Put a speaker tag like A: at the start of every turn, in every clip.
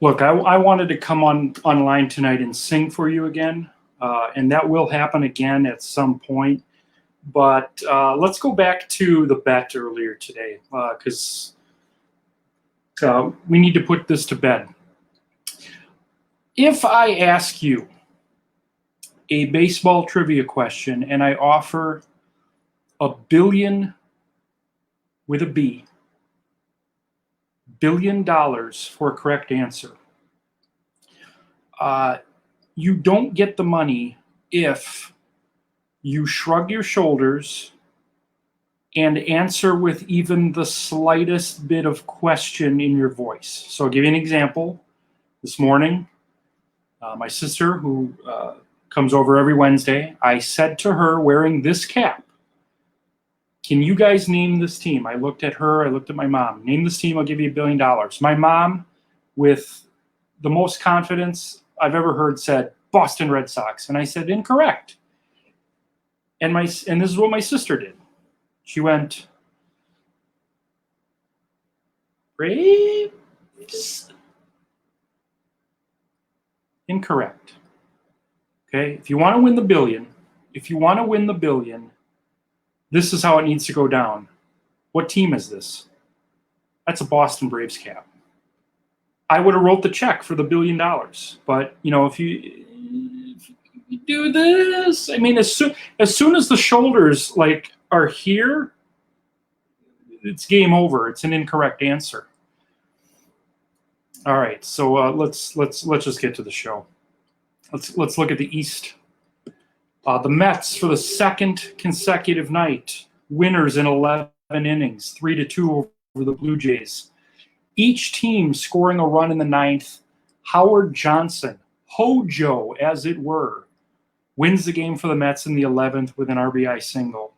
A: Look, I wanted to come online tonight and sing for you again, and that will happen again at some point. But let's go back to the bet earlier today, because we need to put this to bed. If I ask you a baseball trivia question and I offer $1 billion with a B, $1 billion for a correct answer, you don't get the money if you shrug your shoulders and answer with even the slightest bit of question in your voice. So I'll give you an example. This morning, my sister, who comes over every Wednesday, I said to her wearing this cap, "Can you guys name this team?" I looked at her, I looked at my mom. "Name this team, I'll give you $1 billion." My mom, with the most confidence I've ever heard, said, "Boston Red Sox." And I said, "Incorrect." And this is what my sister did. She went, "Braves?" Incorrect. Okay, if you want to win the billion, this is how it needs to go down. What team is this? That's a Boston Braves cap. I would have wrote the check for the $1 billion, but if you do this, I mean, as soon as the shoulders are here, it's game over. It's an incorrect answer. All right, so let's just get to the show. Let's look at the East. The Mets, for the second consecutive night, winners in 11 innings, 3-2 over the Blue Jays. Each team scoring a run in the ninth. Howard Johnson, Hojo as it were, wins the game for the Mets in the 11th with an RBI single.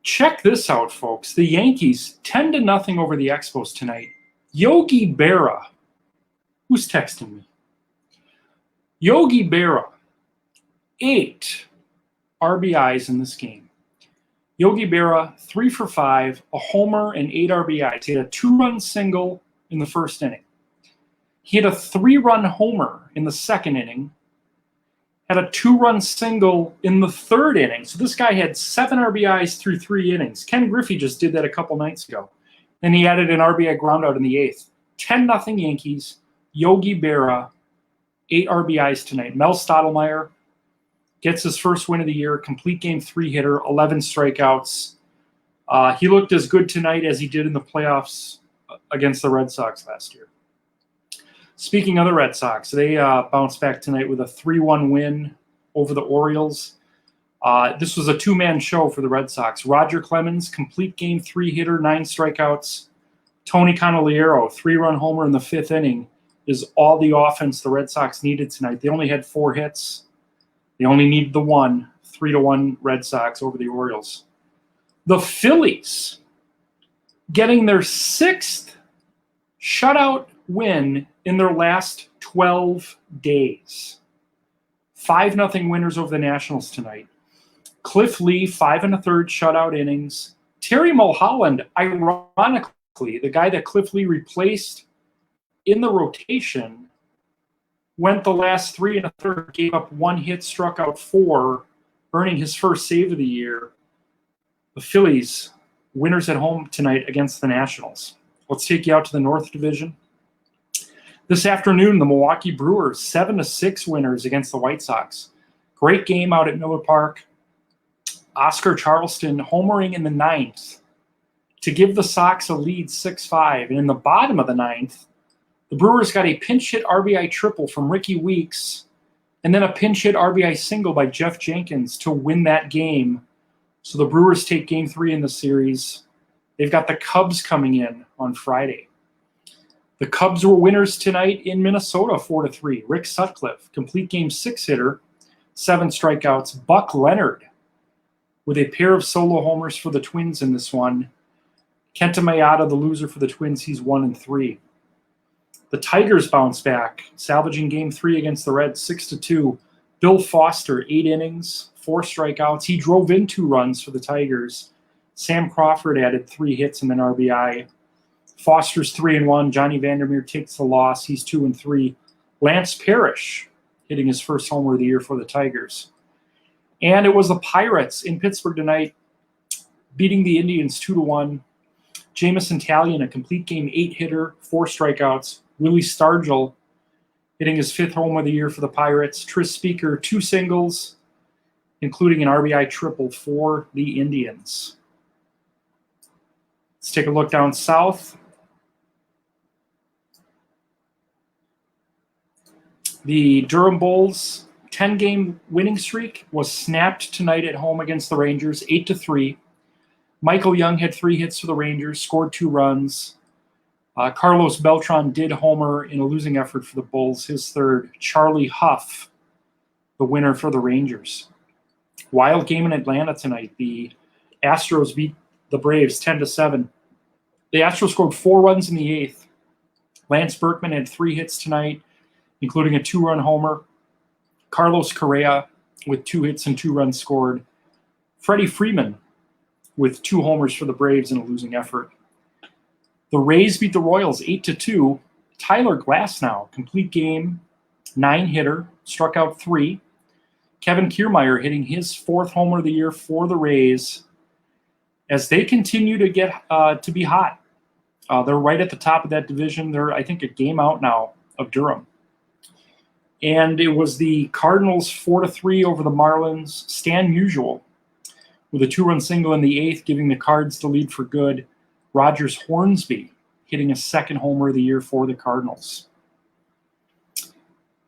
A: Check this out, folks. The Yankees 10-0 over the Expos tonight. Yogi Berra, who's texting me? Yogi Berra, 8 RBIs in this game. Yogi Berra, 3 for 5, a homer and 8 RBIs. He had a 2-run single in the first inning. He had a 3-run homer in the second inning, had a 2-run single in the third inning. So this guy had 7 RBIs through 3 innings. Ken Griffey just did that a couple nights ago. Then he added an RBI groundout in the 8th. 10-0 Yankees. Yogi Berra, 8 RBIs tonight. Mel Stottlemyre gets his first win of the year, complete game 3 hitter, 11 strikeouts. He looked as good tonight as he did in the playoffs against the Red Sox last year. Speaking of the Red Sox, they bounced back tonight with a 3-1 win over the Orioles. This was a 2-man show for the Red Sox. Roger Clemens, complete game 3 hitter, 9 strikeouts. Tony Candelario, 3-run homer in the 5th inning, is all the offense the Red Sox needed tonight. They only had 4 hits. They only needed the 1, 3-1 Red Sox over the Orioles. The Phillies getting their 6th shutout win in their last 12 days. 5-0 winners over the Nationals tonight. Cliff Lee, 5 1/3 shutout innings. Terry Mulholland, ironically, the guy that Cliff Lee replaced in the rotation, went the last 3 1/3, gave up 1 hit, struck out 4, earning his first save of the year. The Phillies, winners at home tonight against the Nationals. Let's take you out to the North Division. This afternoon, the Milwaukee Brewers, 7-6 winners against the White Sox. Great game out at Miller Park. Oscar Charleston homering in the 9th to give the Sox a lead 6-5. And in the bottom of the 9th, the Brewers got a pinch hit RBI triple from Ricky Weeks and then a pinch hit RBI single by Jeff Jenkins to win that game. So the Brewers take game 3 in the series. They've got the Cubs coming in on Friday. The Cubs were winners tonight in Minnesota, 4-3. Rick Sutcliffe, complete game 6 hitter, 7 strikeouts. Buck Leonard with a pair of solo homers for the Twins in this one. Kenta Maeda, the loser for the Twins, he's 1-3. The Tigers bounce back, salvaging game 3 against the Reds, 6-2. Bill Foster, 8 innings, 4 strikeouts. He drove in 2 runs for the Tigers. Sam Crawford added 3 hits and an RBI. Foster's 3-1. Johnny Vandermeer takes the loss. He's 2-3. Lance Parrish hitting his first homer of the year for the Tigers. And it was the Pirates in Pittsburgh tonight, beating the Indians 2-1. Jamison Talion, a complete game 8-hitter, 4 strikeouts. Willie Stargell hitting his 5th home of the year for the Pirates. Tris Speaker, 2 singles, including an RBI triple for the Indians. Let's take a look down south. The Durham Bulls 10-game winning streak was snapped tonight at home against the Rangers, 8-3. Michael Young had 3 hits for the Rangers, scored 2 runs. Carlos Beltran did homer in a losing effort for the Bulls, his 3rd. Charlie Huff, the winner for the Rangers. Wild game in Atlanta tonight. The Astros beat the Braves 10-7. The Astros scored 4 runs in the 8th. Lance Berkman had 3 hits tonight, including a 2-run homer. Carlos Correa with 2 hits and 2 runs scored. Freddie Freeman with 2 homers for the Braves in a losing effort. The Rays beat the Royals 8-2. Tyler Glasnow, complete game, 9-hitter, struck out 3. Kevin Kiermaier hitting his 4th homer of the year for the Rays as they continue to get to be hot. They're right at the top of that division. They're, I think, a game out now of Durham. And it was the Cardinals 4-3 over the Marlins. Stan Musial with a 2-run single in the 8th, giving the Cards the lead for good. Rogers Hornsby hitting a 2nd homer of the year for the Cardinals.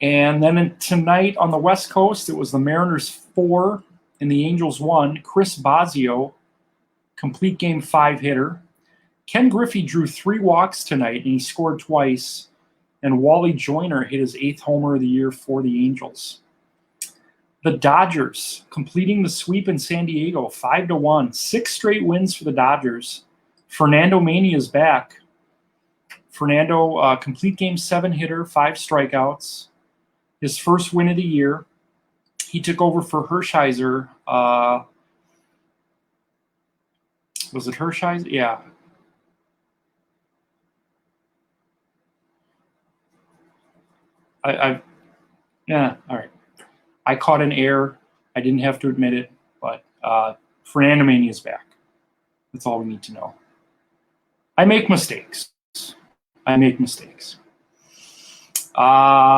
A: And then tonight on the West Coast, it was the Mariners 4 and the Angels 1. Chris Bosio, complete game 5-hitter. Ken Griffey drew 3 walks tonight, and he scored twice. And Wally Joyner hit his 8th homer of the year for the Angels. The Dodgers completing the sweep in San Diego, 5-1. 6 straight wins for the Dodgers. Fernando Mania is back. Fernando, complete game 7-hitter, 5 strikeouts. His first win of the year. He took over for Hershiser. Was it Hershiser? Yeah. Yeah, all right. I caught an error. I didn't have to admit it, but Fernando Mania is back. That's all we need to know. I make mistakes. Crap.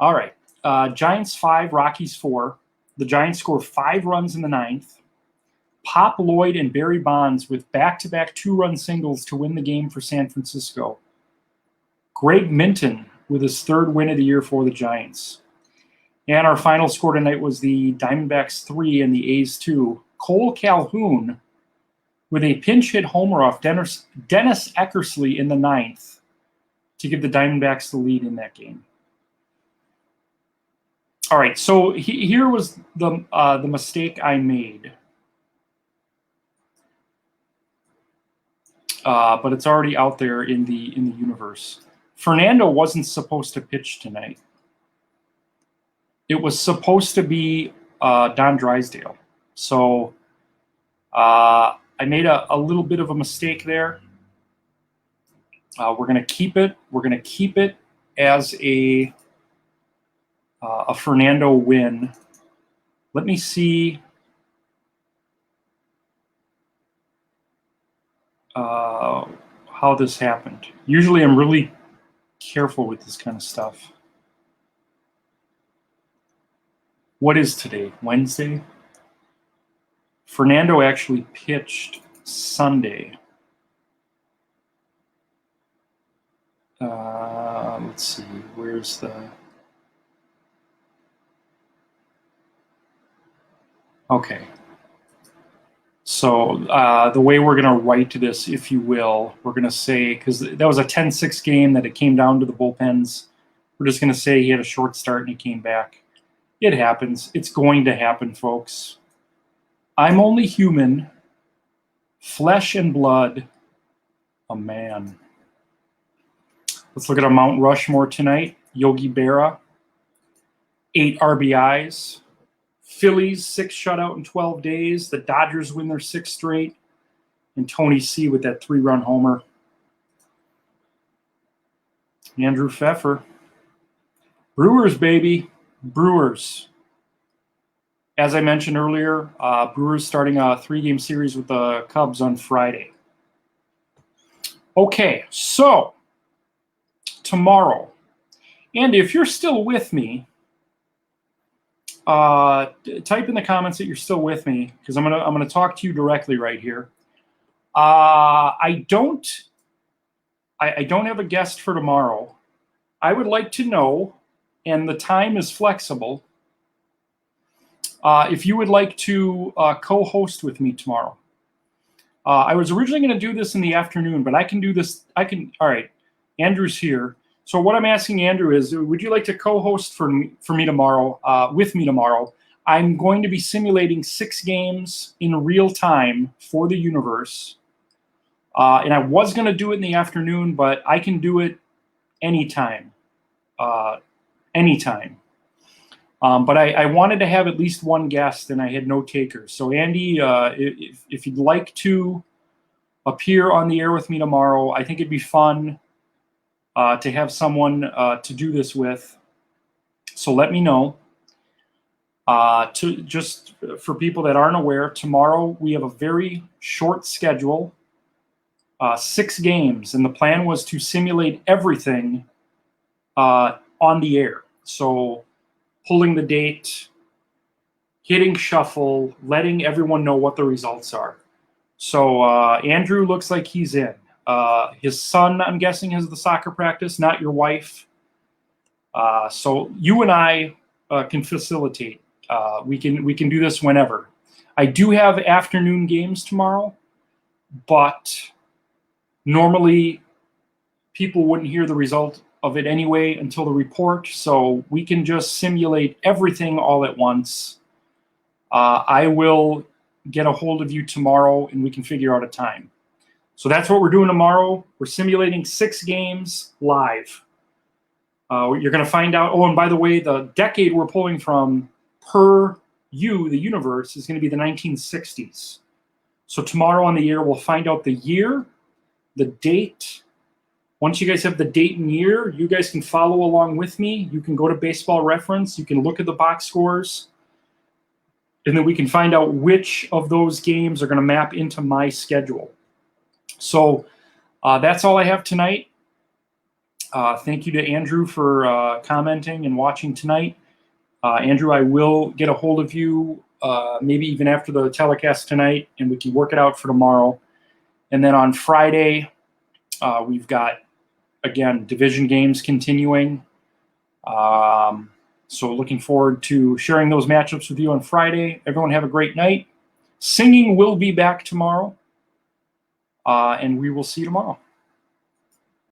A: All right. Giants 5, Rockies 4. The Giants score 5 runs in the 9th. Pop Lloyd and Barry Bonds with back-to-back 2-run singles to win the game for San Francisco. Greg Minton with his 3rd win of the year for the Giants. And our final score tonight was the Diamondbacks 3 and the A's 2. Cole Calhoun with a pinch hit homer off Dennis Eckersley in the 9th to give the Diamondbacks the lead in that game. All right, so here was the mistake I made. But it's already out there in the universe. Fernando wasn't supposed to pitch tonight. It was supposed to be Don Drysdale. So I made a little bit of a mistake there. We're going to keep it. We're going to keep it as a Fernando win. Let me see how this happened. Usually I'm really careful with this kind of stuff. What is today? Wednesday? Fernando actually pitched Sunday. Let's see, where's the... Okay. So the way we're going to write this, if you will, we're going to say, because that was a 10-6 game that it came down to the bullpens, we're just going to say he had a short start and he came back. It happens. It's going to happen, folks. I'm only human, flesh and blood, a man. Let's look at our Mount Rushmore tonight. Yogi Berra, 8 RBIs. Phillies, 6 shutout in 12 days. The Dodgers win their 6th straight. And Tony C with that 3-run homer. Andrew Pfeffer. Brewers, baby. Brewers. As I mentioned earlier, Brewers starting a 3-game series with the Cubs on Friday. Okay, so tomorrow. And if you're still with me, type in the comments that you're still with me, because I'm gonna talk to you directly right here. I don't have a guest for tomorrow. I would like to know, and the time is flexible, if you would like to co-host with me tomorrow. I was originally going to do this in the afternoon, but I can do this. All right, Andrew's here. So what I'm asking Andrew is, would you like to co-host for me tomorrow, with me tomorrow? I'm going to be simulating 6 games in real time for the universe. And I was going to do it in the afternoon, but I can do it anytime. Anytime. But I wanted to have at least one guest, and I had no takers. So Andy, if you'd like to appear on the air with me tomorrow, I think it'd be fun to have someone to do this with. So let me know. Just for people that aren't aware, tomorrow we have a very short schedule, 6 games, and the plan was to simulate everything on the air. So pulling the date, hitting shuffle, letting everyone know what the results are. So Andrew looks like he's in. His son, I'm guessing, has the soccer practice, not your wife. So you and I can facilitate. We can do this whenever. I do have afternoon games tomorrow, but normally people wouldn't hear the result of it anyway until the report, so we can just simulate everything all at once. I will get a hold of you tomorrow and we can figure out a time. So that's what we're doing tomorrow. We're simulating 6 games live. You're going to find out. Oh, and by the way, the decade we're pulling from per you, the universe, is going to be the 1960s. So tomorrow on the air, we'll find out the year, the date. Once you guys have the date and year, you guys can follow along with me. You can go to Baseball Reference. You can look at the box scores. And then we can find out which of those games are going to map into my schedule. So that's all I have tonight. Thank you to Andrew for commenting and watching tonight. Andrew, I will get a hold of you maybe even after the telecast tonight, and we can work it out for tomorrow. And then on Friday, we've got, again, division games continuing. So looking forward to sharing those matchups with you on Friday. Everyone have a great night. Singing will be back tomorrow. And we will see you tomorrow.